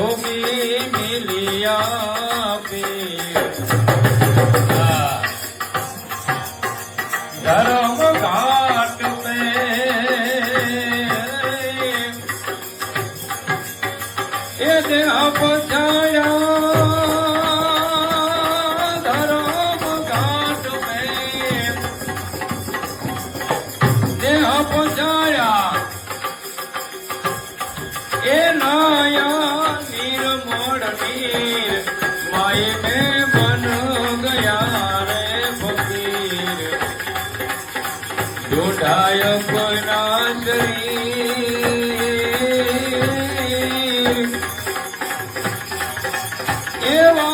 जोगी मिलिया पीर धर्म घाट पे ये देह पहुंचाया धर्म घाट पे देह पहुंचाया ए नाया निर्मोड़ नीर माए में बन गया रे फकीर ढूंढाय अपना शरीर एवा